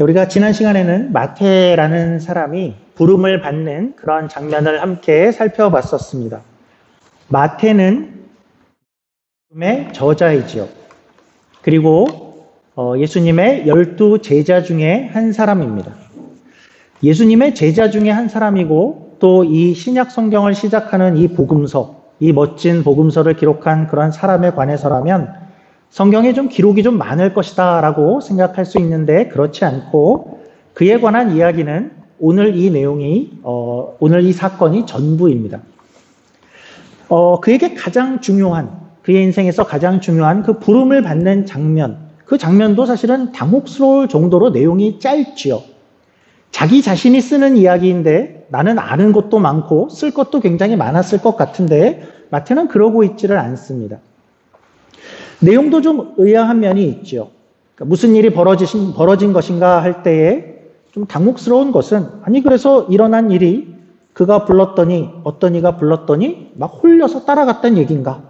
우리가 지난 시간에는 마태라는 사람이 부름을 받는 그런 장면을 함께 살펴봤었습니다. 마태는 부름의 저자이지요. 그리고 예수님의 12 제자 중에 한 사람입니다. 예수님의 제자 중에 한 사람이고 또 이 신약 성경을 시작하는 이 복음서, 이 멋진 복음서를 기록한 그런 사람에 관해서라면 성경에 좀 기록이 좀 많을 것이다 라고 생각할 수 있는데 그렇지 않고 그에 관한 이야기는 오늘 이 내용이 오늘 이 사건이 전부입니다. 그에게 가장 중요한, 그의 인생에서 가장 중요한 그 부름을 받는 장면, 그 장면도 사실은 당혹스러울 정도로 내용이 짧지요. 자기 자신이 쓰는 이야기인데 나는 아는 것도 많고 쓸 것도 굉장히 많았을 것 같은데 마태는 그러고 있지를 않습니다. 내용도 좀 의아한 면이 있죠. 그러니까 무슨 일이 벌어진 것인가 할 때에 좀 당혹스러운 것은 아니 그래서 일어난 일이 그가 불렀더니 어떤 이가 불렀더니 막 홀려서 따라갔다는 얘기인가.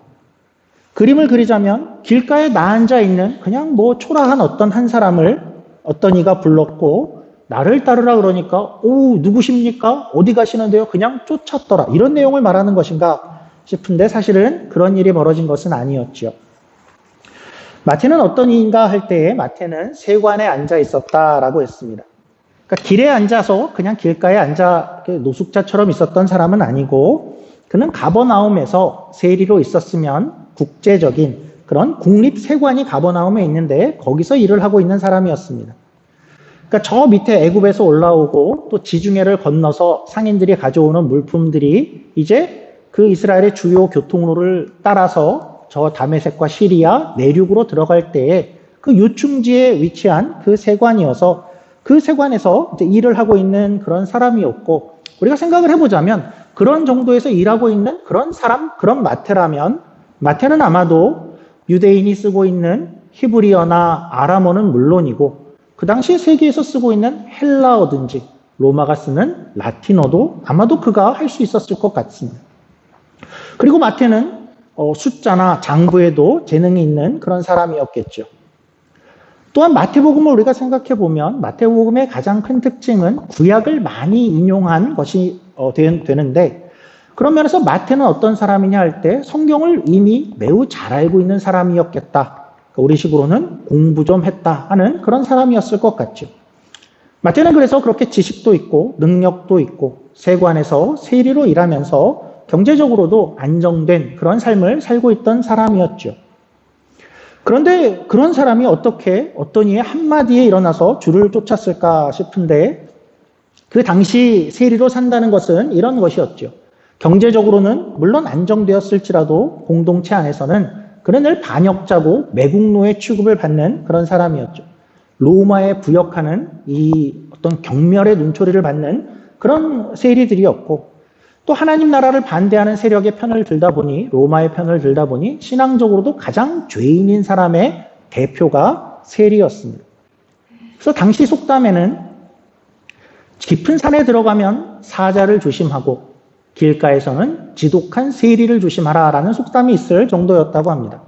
그림을 그리자면 길가에 나앉아 있는 그냥 뭐 초라한 어떤 한 사람을 어떤 이가 불렀고 나를 따르라 그러니까 오 누구십니까? 어디 가시는데요? 그냥 쫓았더라. 이런 내용을 말하는 것인가 싶은데 사실은 그런 일이 벌어진 것은 아니었죠. 마태는 어떤 이인가 할 때에 마태는 세관에 앉아 있었다라고 했습니다. 그러니까 길에 앉아서 그냥 길가에 앉아 노숙자처럼 있었던 사람은 아니고 그는 가버나움에서 세리로 있었으면 국제적인 그런 국립세관이 가버나움에 있는데 거기서 일을 하고 있는 사람이었습니다. 그러니까 저 밑에 애굽에서 올라오고 또 지중해를 건너서 상인들이 가져오는 물품들이 이제 그 이스라엘의 주요 교통로를 따라서 저 다메섹과 시리아 내륙으로 들어갈 때에 그 유충지에 위치한 그 세관이어서 그 세관에서 이제 일을 하고 있는 그런 사람이었고 우리가 생각을 해보자면 그런 정도에서 일하고 있는 그런 사람, 그런 마태라면 마태는 아마도 유대인이 쓰고 있는 히브리어나 아람어는 물론이고 그 당시 세계에서 쓰고 있는 헬라어든지 로마가 쓰는 라틴어도 아마도 그가 할 수 있었을 것 같습니다. 그리고 마태는 숫자나 장부에도 재능이 있는 그런 사람이었겠죠. 또한 마태복음을 우리가 생각해 보면 마태복음의 가장 큰 특징은 구약을 많이 인용한 것이 되는데 그런 면에서 마태는 어떤 사람이냐 할 때 성경을 이미 매우 잘 알고 있는 사람이었겠다. 우리식으로는 공부 좀 했다 하는 그런 사람이었을 것 같죠. 마태는 그래서 그렇게 지식도 있고 능력도 있고 세관에서 세리로 일하면서 경제적으로도 안정된 그런 삶을 살고 있던 사람이었죠. 그런데 그런 사람이 어떻게 어떤 이의 한마디에 일어나서 줄을 쫓았을까 싶은데 그 당시 세리로 산다는 것은 이런 것이었죠. 경제적으로는 물론 안정되었을지라도 공동체 안에서는 그는 늘 반역자고 매국노의 취급을 받는 그런 사람이었죠. 로마에 부역하는 이 어떤 경멸의 눈초리를 받는 그런 세리들이었고 또 하나님 나라를 반대하는 세력의 편을 들다 보니 로마의 편을 들다 보니 신앙적으로도 가장 죄인인 사람의 대표가 세리였습니다. 그래서 당시 속담에는 깊은 산에 들어가면 사자를 조심하고 길가에서는 지독한 세리를 조심하라라는 속담이 있을 정도였다고 합니다.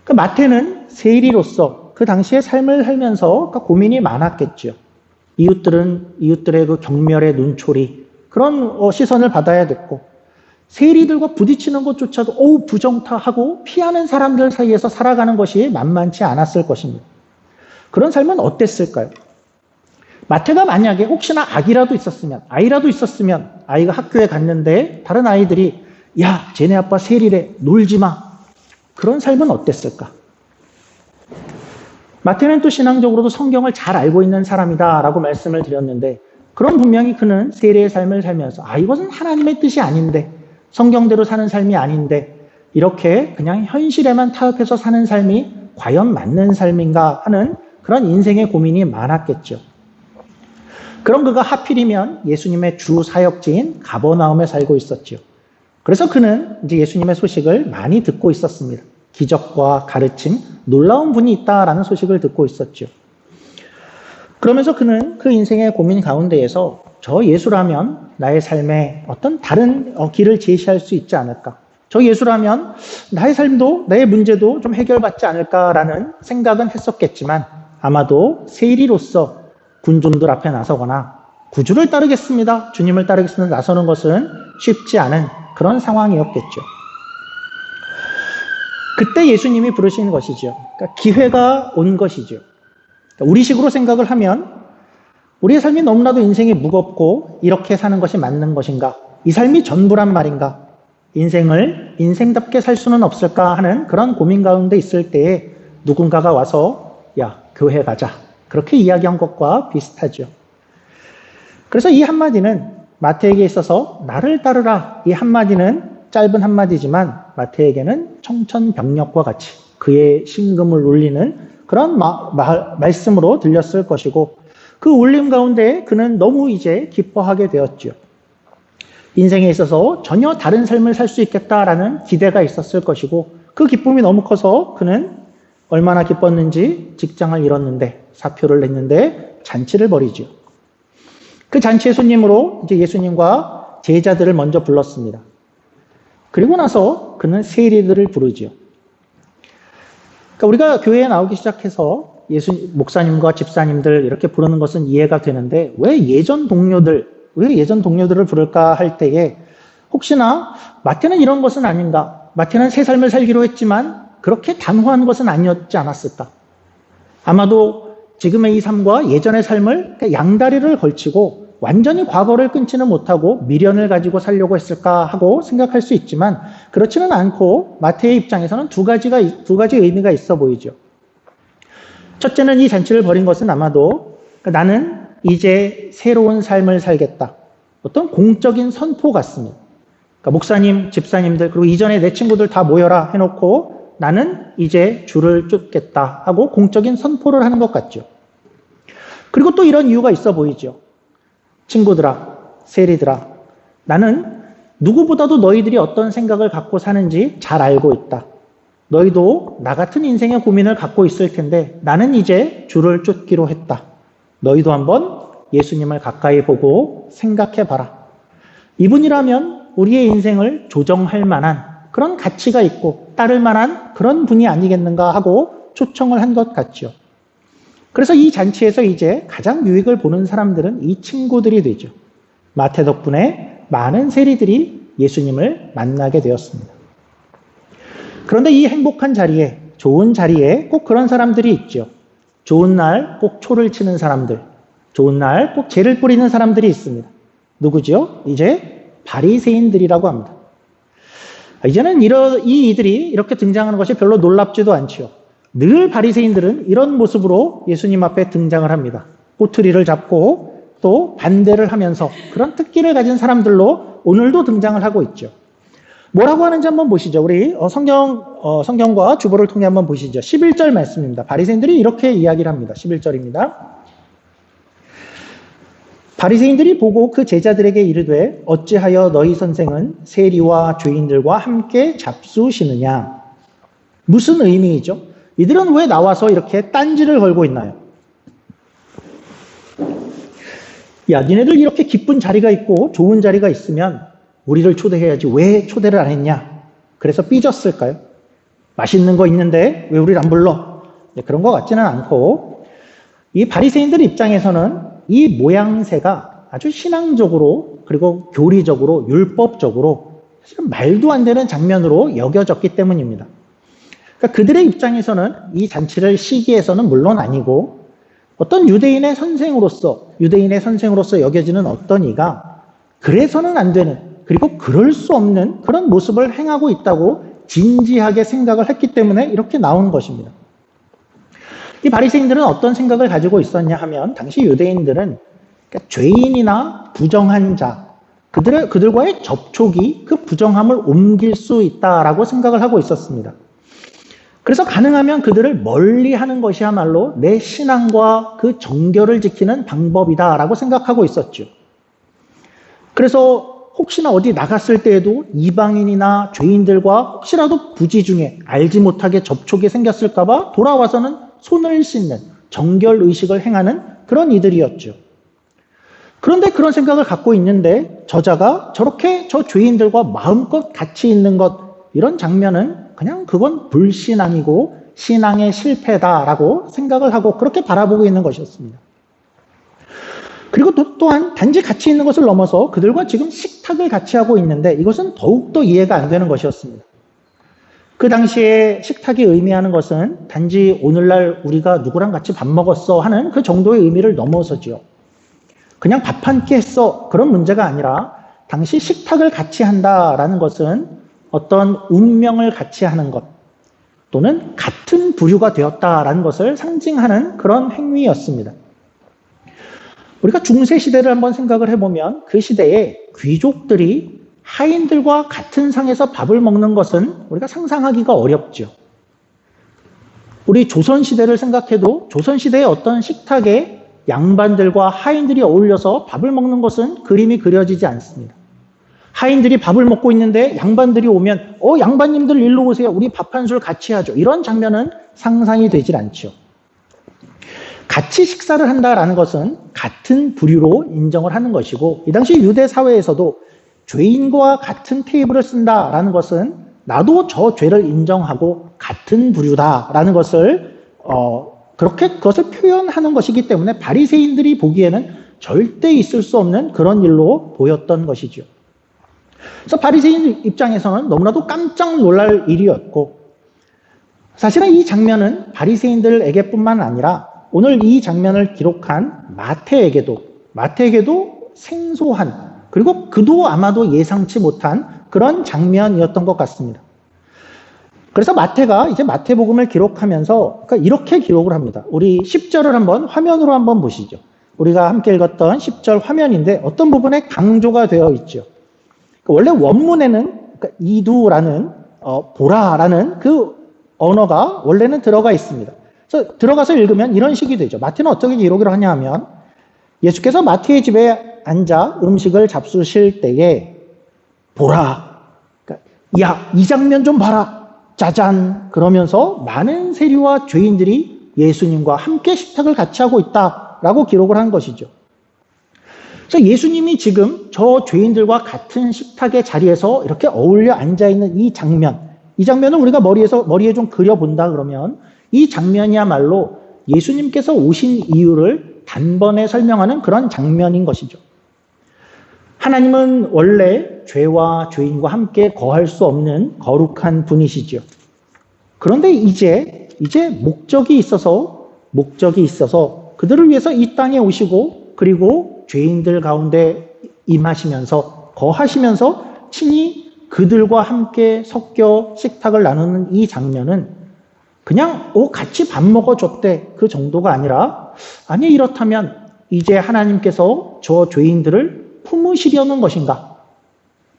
그 마태는 세리로서 그 당시의 삶을 살면서 고민이 많았겠죠. 이웃들의 그 경멸의 눈초리 그런 시선을 받아야 됐고 세리들과 부딪히는 것조차도 부정타하고 피하는 사람들 사이에서 살아가는 것이 만만치 않았을 것입니다. 그런 삶은 어땠을까요? 마태가 만약에 혹시나 아이라도 있었으면 아이가 학교에 갔는데 다른 아이들이 야 쟤네 아빠 세리래 놀지마 그런 삶은 어땠을까? 마태는 또 신앙적으로도 성경을 잘 알고 있는 사람이다 라고 말씀을 드렸는데 그럼 분명히 그는 세리의 삶을 살면서 이것은 하나님의 뜻이 아닌데 성경대로 사는 삶이 아닌데 이렇게 그냥 현실에만 타협해서 사는 삶이 과연 맞는 삶인가 하는 그런 인생의 고민이 많았겠죠. 그런 그가 하필이면 예수님의 주 사역지인 가버나움에 살고 있었죠. 그래서 그는 이제 예수님의 소식을 많이 듣고 있었습니다. 기적과 가르침, 놀라운 분이 있다라는 소식을 듣고 있었죠. 그러면서 그는 그 인생의 고민 가운데에서 저 예수라면 나의 삶에 어떤 다른 길을 제시할 수 있지 않을까? 저 예수라면 나의 삶도 나의 문제도 좀 해결받지 않을까라는 생각은 했었겠지만 아마도 세리로서 군중들 앞에 나서거나 구주를 따르겠습니다, 주님을 따르겠습니다 나서는 것은 쉽지 않은 그런 상황이었겠죠. 그때 예수님이 부르신 것이죠. 그러니까 기회가 온 것이죠. 그러니까 우리식으로 생각을 하면 우리의 삶이 너무나도 인생이 무겁고 이렇게 사는 것이 맞는 것인가? 이 삶이 전부란 말인가? 인생을 인생답게 살 수는 없을까 하는 그런 고민 가운데 있을 때에 누군가가 와서 야, 교회 가자. 그렇게 이야기한 것과 비슷하죠. 그래서 이 한마디는 마태에게 있어서 나를 따르라. 이 한마디는 짧은 한마디지만 마태에게는 청천벽력과 같이 그의 심금을 울리는 그런 말씀으로 들렸을 것이고 그 울림 가운데 그는 너무 이제 기뻐하게 되었죠. 인생에 있어서 전혀 다른 삶을 살 수 있겠다라는 기대가 있었을 것이고 그 기쁨이 너무 커서 그는 얼마나 기뻤는지 직장을 잃었는데 사표를 냈는데 잔치를 벌이죠. 그 잔치의 손님으로 이제 예수님과 제자들을 먼저 불렀습니다. 그리고 나서 그는 세리들을 부르죠. 그러니까 우리가 교회에 나오기 시작해서 목사님과 집사님들 이렇게 부르는 것은 이해가 되는데 왜 예전 동료들을 부를까 할 때에 혹시나 마태는 이런 것은 아닌가? 마태는 새 삶을 살기로 했지만 그렇게 단호한 것은 아니었지 않았을까? 아마도 지금의 이 삶과 예전의 삶을 양다리를 걸치고 완전히 과거를 끊지는 못하고 미련을 가지고 살려고 했을까 하고 생각할 수 있지만 그렇지는 않고 마태의 입장에서는 두 가지 의미가 있어 보이죠. 첫째는 이 잔치를 벌인 것은 아마도 나는 이제 새로운 삶을 살겠다. 어떤 공적인 선포 같습니다. 그러니까 목사님, 집사님들 그리고 이전에 내 친구들 다 모여라 해놓고 나는 이제 줄을 쫓겠다 하고 공적인 선포를 하는 것 같죠. 그리고 또 이런 이유가 있어 보이죠. 친구들아, 세리들아, 나는 누구보다도 너희들이 어떤 생각을 갖고 사는지 잘 알고 있다. 너희도 나 같은 인생의 고민을 갖고 있을 텐데 나는 이제 줄을 쫓기로 했다. 너희도 한번 예수님을 가까이 보고 생각해봐라. 이분이라면 우리의 인생을 조정할 만한 그런 가치가 있고 따를 만한 그런 분이 아니겠는가 하고 초청을 한 것 같죠. 그래서 이 잔치에서 이제 가장 유익을 보는 사람들은 이 친구들이 되죠. 마태 덕분에 많은 세리들이 예수님을 만나게 되었습니다. 그런데 이 행복한 자리에, 좋은 자리에 꼭 그런 사람들이 있죠. 좋은 날 꼭 초를 치는 사람들, 좋은 날 꼭 재를 뿌리는 사람들이 있습니다. 누구죠? 이제 바리새인들이라고 합니다. 이제는 이들이 이렇게 등장하는 것이 별로 놀랍지도 않지요. 늘 바리새인들은 이런 모습으로 예수님 앞에 등장을 합니다. 꼬투리를 잡고 또 반대를 하면서 그런 특기를 가진 사람들로 오늘도 등장을 하고 있죠. 뭐라고 하는지 한번 보시죠. 우리 성경과 주보를 통해 한번 보시죠. 11절 말씀입니다. 바리새인들이 이렇게 이야기를 합니다. 11절입니다. 바리새인들이 보고 그 제자들에게 이르되 어찌하여 너희 선생은 세리와 죄인들과 함께 잡수시느냐. 무슨 의미이죠? 이들은 왜 나와서 이렇게 딴지를 걸고 있나요? 야, 니네들 이렇게 기쁜 자리가 있고 좋은 자리가 있으면 우리를 초대해야지 왜 초대를 안 했냐? 그래서 삐졌을까요? 맛있는 거 있는데 왜 우리를 안 불러? 네, 그런 것 같지는 않고 이 바리새인들 입장에서는 이 모양새가 아주 신앙적으로 그리고 교리적으로 율법적으로 사실은 말도 안 되는 장면으로 여겨졌기 때문입니다. 그러니까 그들의 입장에서는 이 잔치를 시기해서는 물론 아니고 어떤 유대인의 선생으로서 여겨지는 어떤 이가 그래서는 안 되는 그리고 그럴 수 없는 그런 모습을 행하고 있다고 진지하게 생각을 했기 때문에 이렇게 나온 것입니다. 이 바리새인들은 어떤 생각을 가지고 있었냐 하면 당시 유대인들은 그러니까 죄인이나 부정한 자 그들과의 접촉이 그 부정함을 옮길 수 있다라고 생각을 하고 있었습니다. 그래서 가능하면 그들을 멀리하는 것이야말로 내 신앙과 그 정결을 지키는 방법이다라고 생각하고 있었죠. 그래서 혹시나 어디 나갔을 때에도 이방인이나 죄인들과 혹시라도 부지 중에 알지 못하게 접촉이 생겼을까 봐 돌아와서는 손을 씻는 정결의식을 행하는 그런 이들이었죠. 그런데 그런 생각을 갖고 있는데 저자가 저렇게 저 죄인들과 마음껏 같이 있는 것 이런 장면은 그냥 그건 불신앙이고 신앙의 실패다라고 생각을 하고 그렇게 바라보고 있는 것이었습니다. 그리고 또한 단지 같이 있는 것을 넘어서 그들과 지금 식탁을 같이 하고 있는데 이것은 더욱더 이해가 안 되는 것이었습니다. 그 당시에 식탁이 의미하는 것은 단지 오늘날 우리가 누구랑 같이 밥 먹었어 하는 그 정도의 의미를 넘어서지요. 그냥 밥 한 끼 했어 그런 문제가 아니라 당시 식탁을 같이 한다라는 것은 어떤 운명을 같이 하는 것 또는 같은 부류가 되었다라는 것을 상징하는 그런 행위였습니다. 우리가 중세 시대를 한번 생각을 해보면 그 시대에 귀족들이 하인들과 같은 상에서 밥을 먹는 것은 우리가 상상하기가 어렵죠. 우리 조선시대를 생각해도 조선시대의 어떤 식탁에 양반들과 하인들이 어울려서 밥을 먹는 것은 그림이 그려지지 않습니다. 하인들이 밥을 먹고 있는데 양반들이 오면 양반님들 일로 오세요. 우리 밥 한 술 같이 하죠. 이런 장면은 상상이 되질 않죠. 같이 식사를 한다라는 것은 같은 부류로 인정을 하는 것이고 이 당시 유대 사회에서도 죄인과 같은 테이블을 쓴다라는 것은 나도 저 죄를 인정하고 같은 부류다라는 것을 그렇게 그것을 표현하는 것이기 때문에 바리새인들이 보기에는 절대 있을 수 없는 그런 일로 보였던 것이죠. 그래서 바리새인 입장에서는 너무나도 깜짝 놀랄 일이었고 사실은 이 장면은 바리새인들에게뿐만 아니라 오늘 이 장면을 기록한 마태에게도 생소한 그리고 그도 아마도 예상치 못한 그런 장면이었던 것 같습니다. 그래서 마태가 이제 마태복음을 기록하면서 그러니까 이렇게 기록을 합니다. 우리 10절을 한번 화면으로 한번 보시죠. 우리가 함께 읽었던 10절 화면인데 어떤 부분에 강조가 되어 있죠. 원래 원문에는 이두라는 보라라는 그 언어가 원래는 들어가 있습니다. 그래서 들어가서 읽으면 이런 식이 되죠. 마태는 어떻게 기록을 하냐 하면 예수께서 마태의 집에 앉아 음식을 잡수실 때에 보라. 그러니까 야, 이 장면 좀 봐라. 짜잔. 그러면서 많은 세리와 죄인들이 예수님과 함께 식탁을 같이 하고 있다라고 기록을 한 것이죠. 그래서 예수님이 지금 저 죄인들과 같은 식탁의 자리에서 이렇게 어울려 앉아있는 이 장면을 우리가 머리에 좀 그려본다 그러면 이 장면이야말로 예수님께서 오신 이유를 단번에 설명하는 그런 장면인 것이죠. 하나님은 원래 죄와 죄인과 함께 거할 수 없는 거룩한 분이시죠. 그런데 이제 목적이 있어서 그들을 위해서 이 땅에 오시고 그리고 죄인들 가운데 임하시면서 거하시면서 친히 그들과 함께 섞여 식탁을 나누는 이 장면은 그냥 같이 밥 먹어줬대 그 정도가 아니라 아니 이렇다면 이제 하나님께서 저 죄인들을 품으시려는 것인가?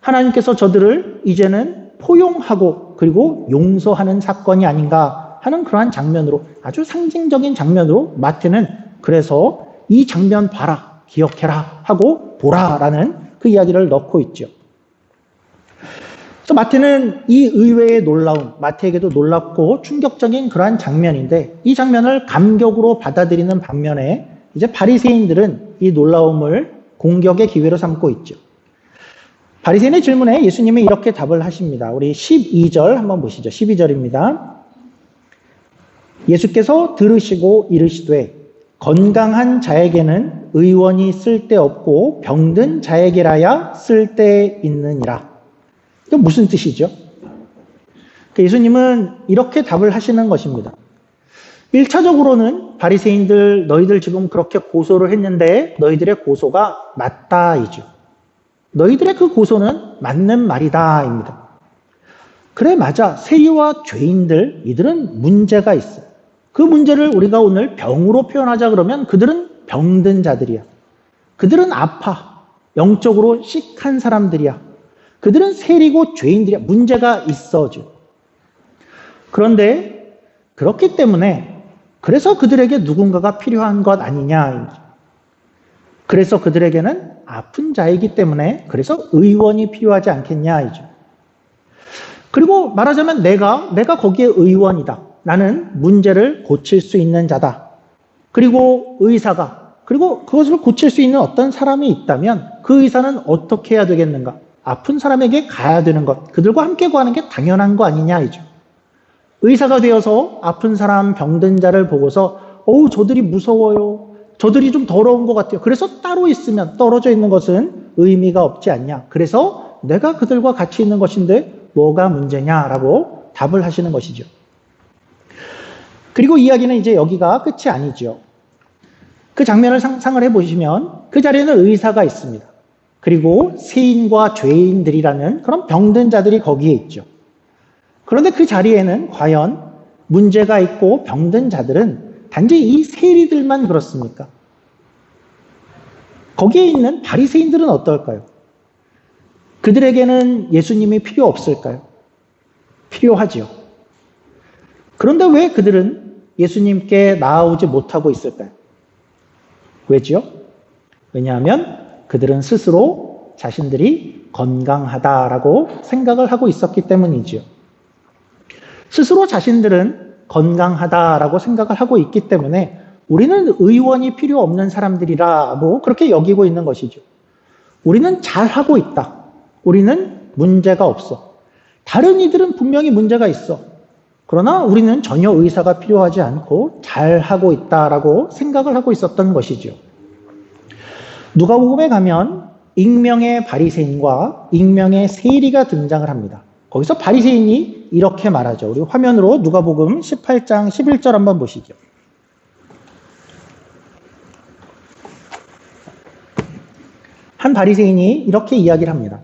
하나님께서 저들을 이제는 포용하고 그리고 용서하는 사건이 아닌가 하는 그러한 장면으로 아주 상징적인 장면으로 마태는 그래서 이 장면 봐라, 기억해라 하고 보라라는 그 이야기를 넣고 있죠. 그래서 마태는 이 의외의 놀라운, 마태에게도 놀랍고 충격적인 그러한 장면인데 이 장면을 감격으로 받아들이는 반면에 이제 바리새인들은 이 놀라움을 공격의 기회로 삼고 있죠. 바리새인의 질문에 예수님이 이렇게 답을 하십니다. 우리 12절 한번 보시죠. 12절입니다. 예수께서 들으시고 이르시되 건강한 자에게는 의원이 쓸데없고 병든 자에게라야 쓸데있느니라. 이게 무슨 뜻이죠? 예수님은 이렇게 답을 하시는 것입니다. 1차적으로는 바리새인들 너희들 지금 그렇게 고소를 했는데 너희들의 고소가 맞다이죠. 너희들의 그 고소는 맞는 말이다입니다. 그래 맞아. 세리와 죄인들 이들은 문제가 있어. 그 문제를 우리가 오늘 병으로 표현하자 그러면 그들은 병든 자들이야. 그들은 아파. 영적으로 시크한 사람들이야. 그들은 세리고 죄인들이야. 문제가 있어죠. 그런데 그렇기 때문에 그래서 그들에게 누군가가 필요한 것 아니냐. 그래서 그들에게는 아픈 자이기 때문에 그래서 의원이 필요하지 않겠냐. 그리고 말하자면 내가 거기에 의원이다. 나는 문제를 고칠 수 있는 자다. 그리고 의사가 그리고 그것을 고칠 수 있는 어떤 사람이 있다면 그 의사는 어떻게 해야 되겠는가? 아픈 사람에게 가야 되는 것. 그들과 함께 구하는 게 당연한 거 아니냐. 의사가 되어서 아픈 사람, 병든 자를 보고서 저들이 무서워요. 저들이 좀 더러운 것 같아요. 그래서 따로 있으면 떨어져 있는 것은 의미가 없지 않냐. 그래서 내가 그들과 같이 있는 것인데 뭐가 문제냐라고 답을 하시는 것이죠. 그리고 이야기는 이제 여기가 끝이 아니죠. 그 장면을 상상을 해보시면 그 자리에는 의사가 있습니다. 그리고 세인과 죄인들이라는 그런 병든 자들이 거기에 있죠. 그런데 그 자리에는 과연 문제가 있고 병든 자들은 단지 이 세리들만 그렇습니까? 거기에 있는 바리새인들은 어떨까요? 그들에게는 예수님이 필요 없을까요? 필요하지요. 그런데 왜 그들은 예수님께 나아오지 못하고 있을까요? 왜지요? 왜냐하면 그들은 스스로 자신들이 건강하다라고 생각을 하고 있었기 때문이지요. 스스로 자신들은 건강하다라고 생각을 하고 있기 때문에 우리는 의원이 필요 없는 사람들이라고 그렇게 여기고 있는 것이죠. 우리는 잘하고 있다. 우리는 문제가 없어. 다른 이들은 분명히 문제가 있어. 그러나 우리는 전혀 의사가 필요하지 않고 잘하고 있다라고 생각을 하고 있었던 것이죠. 누가복음에 가면 익명의 바리새인과 익명의 세리가 등장을 합니다. 거기서 바리새인이 이렇게 말하죠. 우리 화면으로 누가복음 18장 11절 한번 보시죠. 한 바리새인이 이렇게 이야기를 합니다.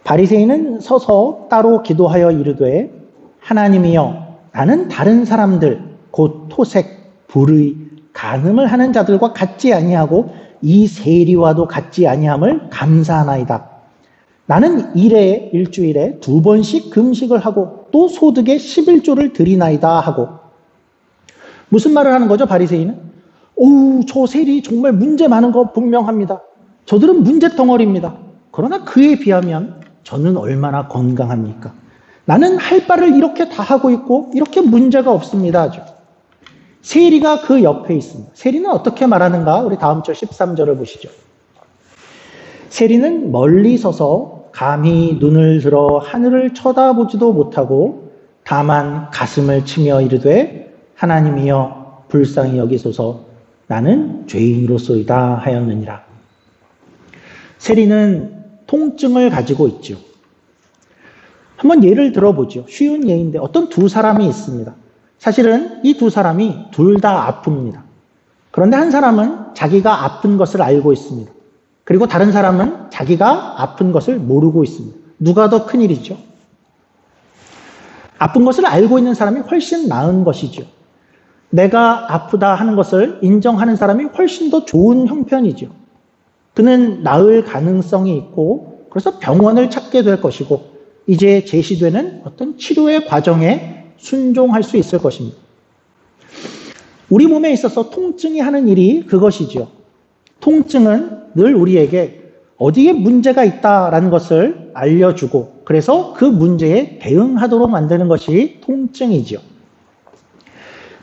바리새인은 서서 따로 기도하여 이르되 하나님이여 나는 다른 사람들 곧 토색, 불의, 간음을 하는 자들과 같지 아니하고 이 세리와도 같지 아니함을 감사하나이다. 나는 일주일에 2번씩 금식을 하고 또 소득의 11조를 드리나이다 하고. 무슨 말을 하는 거죠, 바리새인은? 저 세리 정말 문제 많은 거 분명합니다. 저들은 문제덩어리입니다. 그러나 그에 비하면 저는 얼마나 건강합니까? 나는 할 바를 이렇게 다 하고 있고 이렇게 문제가 없습니다. 아주. 세리가 그 옆에 있습니다. 세리는 어떻게 말하는가? 우리 다음 절 13절을 보시죠. 세리는 멀리 서서 감히 눈을 들어 하늘을 쳐다보지도 못하고 다만 가슴을 치며 이르되 하나님이여 불쌍히 여기소서 나는 죄인으로소이다 하였느니라. 세리는 통증을 가지고 있죠. 한번 예를 들어보죠. 쉬운 예인데 어떤 두 사람이 있습니다. 사실은 이 두 사람이 둘 다 아픕니다. 그런데 한 사람은 자기가 아픈 것을 알고 있습니다. 그리고 다른 사람은 자기가 아픈 것을 모르고 있습니다. 누가 더 큰일이죠? 아픈 것을 알고 있는 사람이 훨씬 나은 것이죠. 내가 아프다 하는 것을 인정하는 사람이 훨씬 더 좋은 형편이죠. 그는 나을 가능성이 있고 그래서 병원을 찾게 될 것이고 이제 제시되는 어떤 치료의 과정에 순종할 수 있을 것입니다. 우리 몸에 있어서 통증이 하는 일이 그것이죠. 통증은 늘 우리에게 어디에 문제가 있다라는 것을 알려주고 그래서 그 문제에 대응하도록 만드는 것이 통증이죠.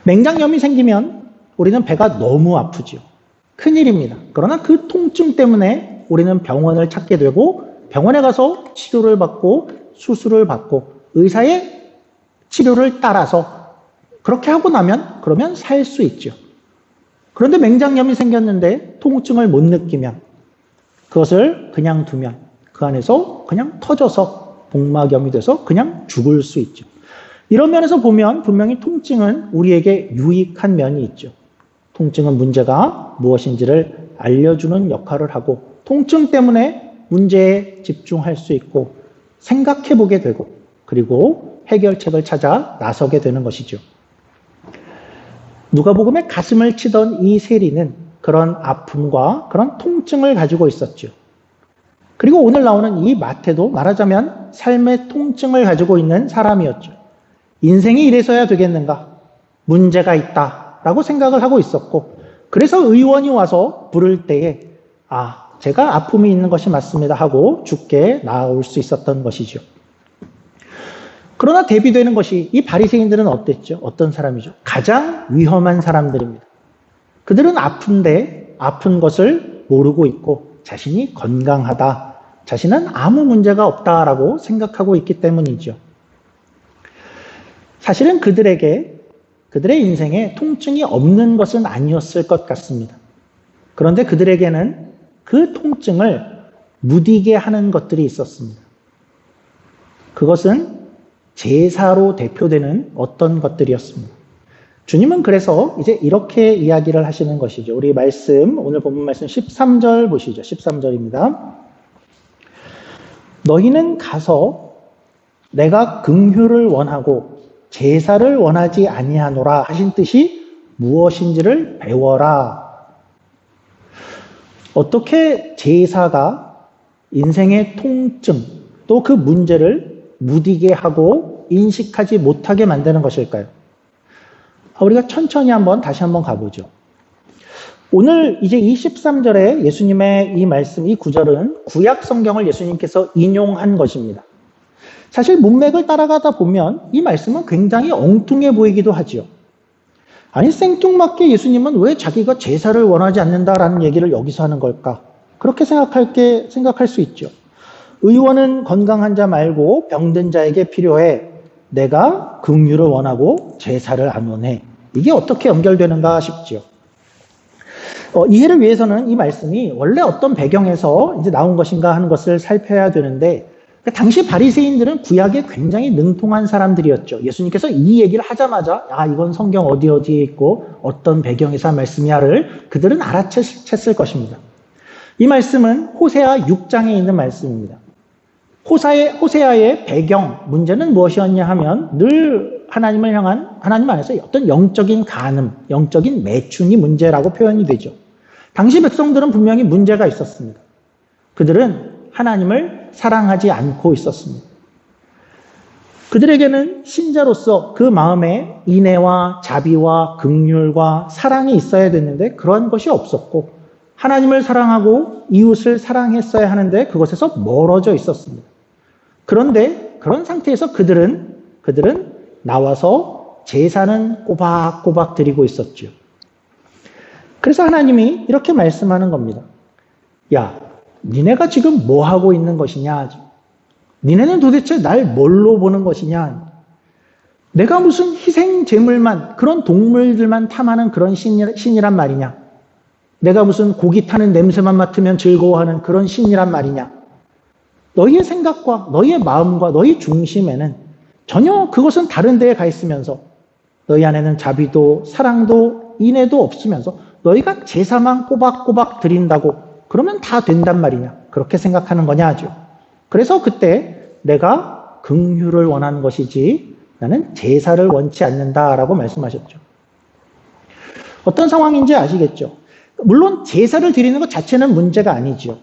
맹장염이 생기면 우리는 배가 너무 아프죠. 큰일입니다. 그러나 그 통증 때문에 우리는 병원을 찾게 되고 병원에 가서 치료를 받고 수술을 받고 의사의 치료를 따라서 그렇게 하고 나면 그러면 살 수 있죠. 그런데 맹장염이 생겼는데 통증을 못 느끼면 그것을 그냥 두면 그 안에서 그냥 터져서 복막염이 돼서 그냥 죽을 수 있죠. 이런 면에서 보면 분명히 통증은 우리에게 유익한 면이 있죠. 통증은 문제가 무엇인지를 알려주는 역할을 하고 통증 때문에 문제에 집중할 수 있고 생각해 보게 되고 그리고 해결책을 찾아 나서게 되는 것이죠. 누가복음에 가슴을 치던 이 세리는 그런 아픔과 그런 통증을 가지고 있었죠. 그리고 오늘 나오는 이 마태도 말하자면 삶의 통증을 가지고 있는 사람이었죠. 인생이 이래서야 되겠는가? 문제가 있다라고 생각을 하고 있었고 그래서 의원이 와서 부를 때에 제가 아픔이 있는 것이 맞습니다 하고 죽게 나올 수 있었던 것이죠. 그러나 대비되는 것이 이 바리새인들은 어땠죠? 어떤 사람이죠? 가장 위험한 사람들입니다. 그들은 아픈데 아픈 것을 모르고 있고 자신이 건강하다, 자신은 아무 문제가 없다라고 생각하고 있기 때문이죠. 사실은 그들에게 그들의 인생에 통증이 없는 것은 아니었을 것 같습니다. 그런데 그들에게는 그 통증을 무디게 하는 것들이 있었습니다. 그것은 제사로 대표되는 어떤 것들이었습니다. 주님은 그래서 이제 이렇게 이야기를 하시는 것이죠. 우리 말씀, 오늘 본문 말씀 13절 보시죠. 13절입니다. 너희는 가서 내가 긍휼을 원하고 제사를 원하지 아니하노라 하신 뜻이 무엇인지를 배워라. 어떻게 제사가 인생의 통증 또 그 문제를 무디게 하고 인식하지 못하게 만드는 것일까요? 우리가 천천히 다시 한번 가보죠. 오늘 이제 이 13절에 예수님의 이 말씀, 이 구절은 구약 성경을 예수님께서 인용한 것입니다. 사실 문맥을 따라가다 보면 이 말씀은 굉장히 엉뚱해 보이기도 하죠. 아니, 생뚱맞게 예수님은 왜 자기가 제사를 원하지 않는다라는 얘기를 여기서 하는 걸까? 그렇게 생각할 수 있죠. 의원은 건강한 자 말고 병든 자에게 필요해. 내가 긍휼을 원하고 제사를 안 원해. 이게 어떻게 연결되는가 싶죠. 이해를 위해서는 이 말씀이 원래 어떤 배경에서 이제 나온 것인가 하는 것을 살펴야 되는데, 당시 바리새인들은 구약에 굉장히 능통한 사람들이었죠. 예수님께서 이 얘기를 하자마자 이건 성경 어디에 있고 어떤 배경에서 한 말씀이야를 그들은 알아챘을 것입니다. 이 말씀은 호세아 6장에 있는 말씀입니다. 호세아의 배경, 문제는 무엇이었냐 하면 늘 하나님을 향한, 하나님 안에서 어떤 영적인 간음, 영적인 매춘이 문제라고 표현이 되죠. 당시 백성들은 분명히 문제가 있었습니다. 그들은 하나님을 사랑하지 않고 있었습니다. 그들에게는 신자로서 그 마음에 인애와 자비와 긍휼과 사랑이 있어야 됐는데 그러한 것이 없었고, 하나님을 사랑하고 이웃을 사랑했어야 하는데 그것에서 멀어져 있었습니다. 그런데 그런 상태에서 그들은 나와서 제사는 꼬박꼬박 드리고 있었죠. 그래서 하나님이 이렇게 말씀하는 겁니다. 야, 니네가 지금 뭐 하고 있는 것이냐? 니네는 도대체 날 뭘로 보는 것이냐? 내가 무슨 희생 제물만, 그런 동물들만 탐하는 그런 신이란 말이냐? 내가 무슨 고기 타는 냄새만 맡으면 즐거워하는 그런 신이란 말이냐? 너희의 생각과 너희의 마음과 너희 중심에는 전혀 그것은 다른 데에 가 있으면서 너희 안에는 자비도 사랑도 인애도 없으면서 너희가 제사만 꼬박꼬박 드린다고 그러면 다 된단 말이냐? 그렇게 생각하는 거냐 하죠. 그래서 그때 내가 긍휼을 원하는 것이지 나는 제사를 원치 않는다라고 말씀하셨죠. 어떤 상황인지 아시겠죠? 물론 제사를 드리는 것 자체는 문제가 아니죠.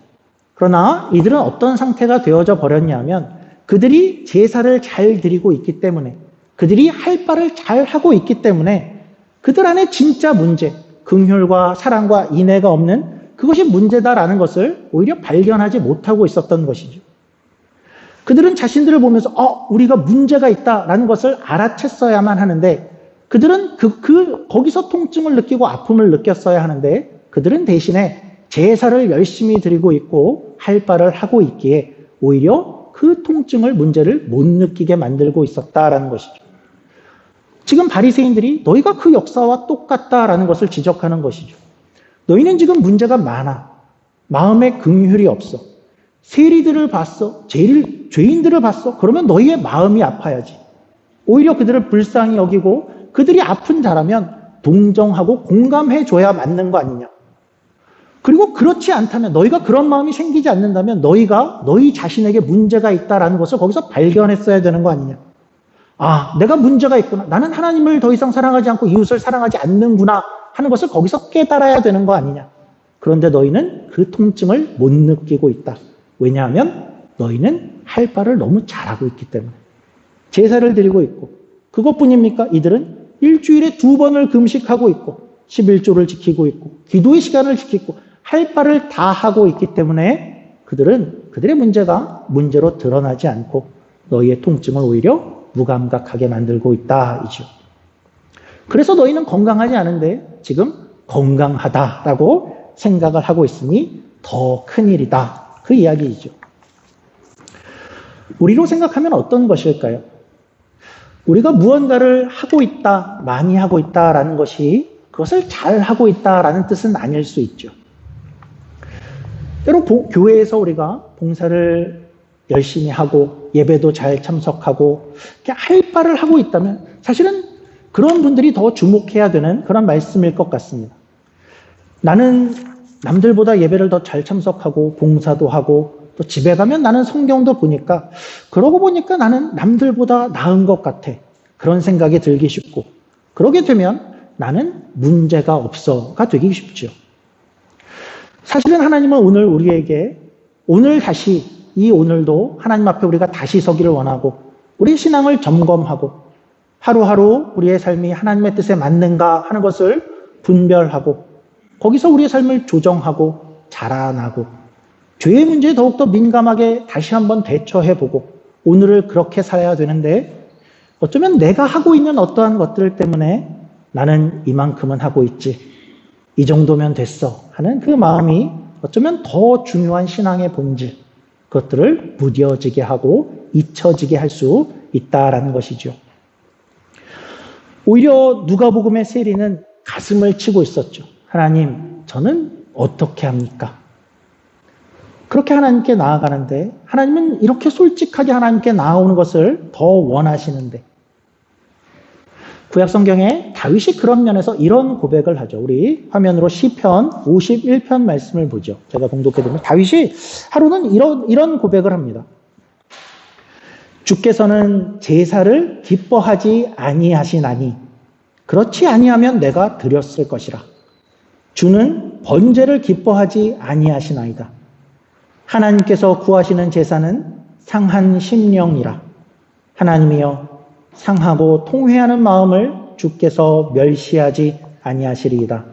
그러나 이들은 어떤 상태가 되어져 버렸냐면 그들이 제사를 잘 드리고 있기 때문에, 그들이 할 바를 잘 하고 있기 때문에 그들 안에 진짜 문제, 긍휼과 사랑과 인애가 없는 그것이 문제다라는 것을 오히려 발견하지 못하고 있었던 것이죠. 그들은 자신들을 보면서 우리가 문제가 있다라는 것을 알아챘어야만 하는데, 그들은 거기서 통증을 느끼고 아픔을 느꼈어야 하는데, 그들은 대신에 제사를 열심히 드리고 있고 할 바를 하고 있기에 오히려 그 통증을, 문제를 못 느끼게 만들고 있었다라는 것이죠. 지금 바리새인들이 너희가 그 역사와 똑같다라는 것을 지적하는 것이죠. 너희는 지금 문제가 많아. 마음에 긍휼이 없어. 세리들을 봤어. 죄인들을 봤어. 그러면 너희의 마음이 아파야지. 오히려 그들을 불쌍히 여기고 그들이 아픈 자라면 동정하고 공감해줘야 맞는 거 아니냐. 그리고 그렇지 않다면, 너희가 그런 마음이 생기지 않는다면 너희가 너희 자신에게 문제가 있다라는 것을 거기서 발견했어야 되는 거 아니냐. 내가 문제가 있구나. 나는 하나님을 더 이상 사랑하지 않고 이웃을 사랑하지 않는구나 하는 것을 거기서 깨달아야 되는 거 아니냐. 그런데 너희는 그 통증을 못 느끼고 있다. 왜냐하면 너희는 할 바를 너무 잘하고 있기 때문에. 제사를 드리고 있고, 그것뿐입니까? 이들은 일주일에 2번을 금식하고 있고 11조를 지키고 있고 기도의 시간을 지키고 할 바를 다 하고 있기 때문에 그들의 문제가 문제로 드러나지 않고 너희의 통증을 오히려 무감각하게 만들고 있다 이죠. 그래서 너희는 건강하지 않은데 지금 건강하다라고 생각을 하고 있으니 더 큰일이다. 그 이야기이죠. 우리로 생각하면 어떤 것일까요? 우리가 무언가를 하고 있다, 많이 하고 있다라는 것이 그것을 잘 하고 있다라는 뜻은 아닐 수 있죠. 때로 교회에서 우리가 봉사를 열심히 하고 예배도 잘 참석하고 이렇게 할 바를 하고 있다면 사실은 그런 분들이 더 주목해야 되는 그런 말씀일 것 같습니다. 나는 남들보다 예배를 더 잘 참석하고 봉사도 하고 또 집에 가면 나는 성경도 보니까 그러고 보니까 나는 남들보다 나은 것 같아. 그런 생각이 들기 쉽고 그러게 되면 나는 문제가 없어가 되기 쉽죠. 사실은 하나님은 오늘 우리에게 오늘 다시 이 오늘도 하나님 앞에 우리가 다시 서기를 원하고 우리 신앙을 점검하고 하루하루 우리의 삶이 하나님의 뜻에 맞는가 하는 것을 분별하고 거기서 우리의 삶을 조정하고 자라나고 죄의 문제에 더욱더 민감하게 다시 한번 대처해보고 오늘을 그렇게 살아야 되는데 어쩌면 내가 하고 있는 어떠한 것들 때문에 나는 이만큼은 하고 있지 이 정도면 됐어 하는 그 마음이 어쩌면 더 중요한 신앙의 본질 그것들을 무뎌지게 하고 잊혀지게 할 수 있다라는 것이죠. 오히려 누가복음의 세리는 가슴을 치고 있었죠. 하나님, 저는 어떻게 합니까? 그렇게 하나님께 나아가는데 하나님은 이렇게 솔직하게 하나님께 나아오는 것을 더 원하시는데 구약 성경에 다윗이 그런 면에서 이런 고백을 하죠. 우리 화면으로 시편 51편 말씀을 보죠. 제가 봉독해 드리면 다윗이 하루는 이런 고백을 합니다. 주께서는 제사를 기뻐하지 아니하시나니 그렇지 아니하면 내가 드렸을 것이라. 주는 번제를 기뻐하지 아니하시나이다. 하나님께서 구하시는 제사는 상한 심령이라. 하나님이여 상하고 통회하는 마음을 주께서 멸시하지 아니하시리이다.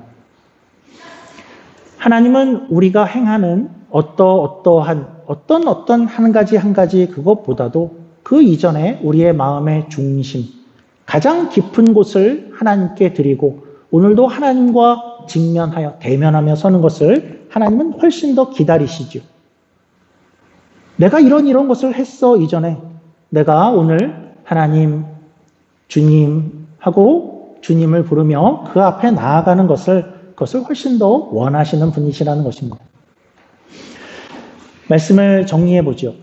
하나님은 우리가 행하는 어떤 한 가지 그것보다도 그 이전에 우리의 마음의 중심, 가장 깊은 곳을 하나님께 드리고 오늘도 하나님과 직면하여 대면하며 서는 것을 하나님은 훨씬 더 기다리시죠. 내가 이런 것을 했어 이전에 내가 오늘 하나님, 주님 하고 주님을 부르며 그 앞에 나아가는 그것을 훨씬 더 원하시는 분이시라는 것입니다. 말씀을 정리해 보죠.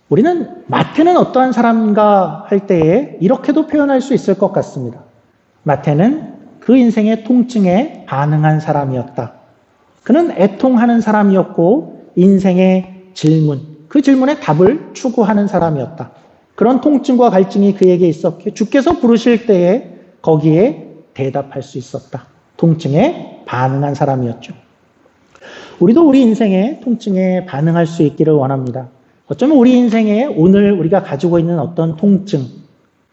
우리는 마태는 어떠한 사람인가 할 때에 이렇게도 표현할 수 있을 것 같습니다. 마태는 그 인생의 통증에 반응한 사람이었다. 그는 애통하는 사람이었고 인생의 질문, 그 질문에 답을 추구하는 사람이었다. 그런 통증과 갈증이 그에게 있었기에 주께서 부르실 때에 거기에 대답할 수 있었다. 통증에 반응한 사람이었죠. 우리도 우리 인생의 통증에 반응할 수 있기를 원합니다. 어쩌면 우리 인생에 오늘 우리가 가지고 있는 어떤 통증,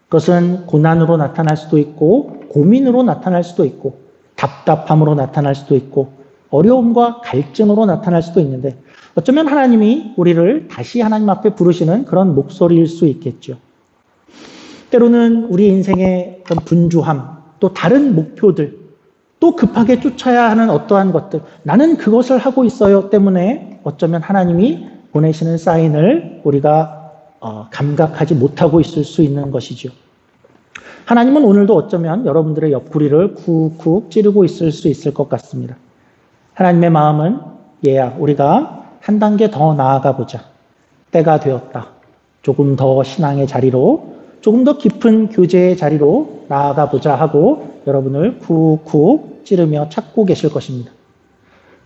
그것은 고난으로 나타날 수도 있고 고민으로 나타날 수도 있고 답답함으로 나타날 수도 있고 어려움과 갈증으로 나타날 수도 있는데 어쩌면 하나님이 우리를 다시 하나님 앞에 부르시는 그런 목소리일 수 있겠죠. 때로는 우리 인생의 어떤 분주함, 또 다른 목표들, 또 급하게 쫓아야 하는 어떠한 것들, 나는 그것을 하고 있어요 때문에 어쩌면 하나님이 보내시는 사인을 우리가 감각하지 못하고 있을 수 있는 것이죠. 하나님은 오늘도 어쩌면 여러분들의 옆구리를 쿡쿡 찌르고 있을 수 있을 것 같습니다. 하나님의 마음은 얘야, 우리가 한 단계 더 나아가 보자. 때가 되었다. 조금 더 신앙의 자리로, 조금 더 깊은 교제의 자리로 나아가 보자 하고 여러분을 쿡쿡 찌르며 찾고 계실 것입니다.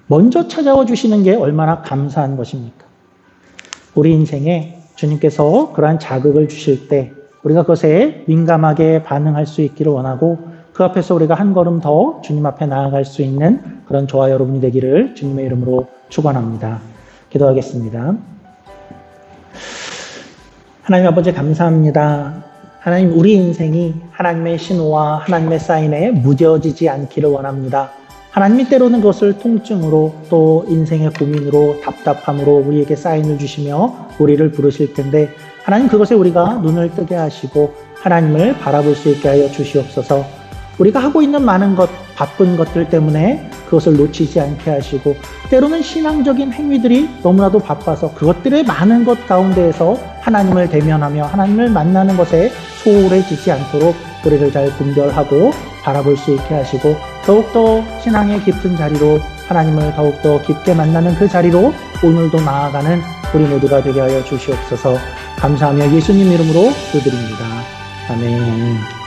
먼저 찾아와 주시는 게 얼마나 감사한 것입니까? 우리 인생에 주님께서 그러한 자극을 주실 때 우리가 그것에 민감하게 반응할 수 있기를 원하고 그 앞에서 우리가 한 걸음 더 주님 앞에 나아갈 수 있는 그런 저와 여러분이 되기를 주님의 이름으로 축원합니다. 기도하겠습니다. 하나님 아버지 감사합니다. 하나님 우리 인생이 하나님의 신호와 하나님의 사인에 무뎌지지 않기를 원합니다. 하나님이 때로는 그것을 통증으로 또 인생의 고민으로 답답함으로 우리에게 사인을 주시며 우리를 부르실 텐데 하나님 그것에 우리가 눈을 뜨게 하시고 하나님을 바라볼 수 있게 하여 주시옵소서. 우리가 하고 있는 많은 것, 바쁜 것들 때문에 그것을 놓치지 않게 하시고, 때로는 신앙적인 행위들이 너무나도 바빠서 그것들의 많은 것 가운데에서 하나님을 대면하며 하나님을 만나는 것에 소홀해지지 않도록 우리를 잘 분별하고 바라볼 수 있게 하시고, 더욱더 신앙의 깊은 자리로 하나님을 더욱더 깊게 만나는 그 자리로 오늘도 나아가는 우리 모두가 되게 하여 주시옵소서. 감사하며 예수님 이름으로 기도드립니다. 아멘.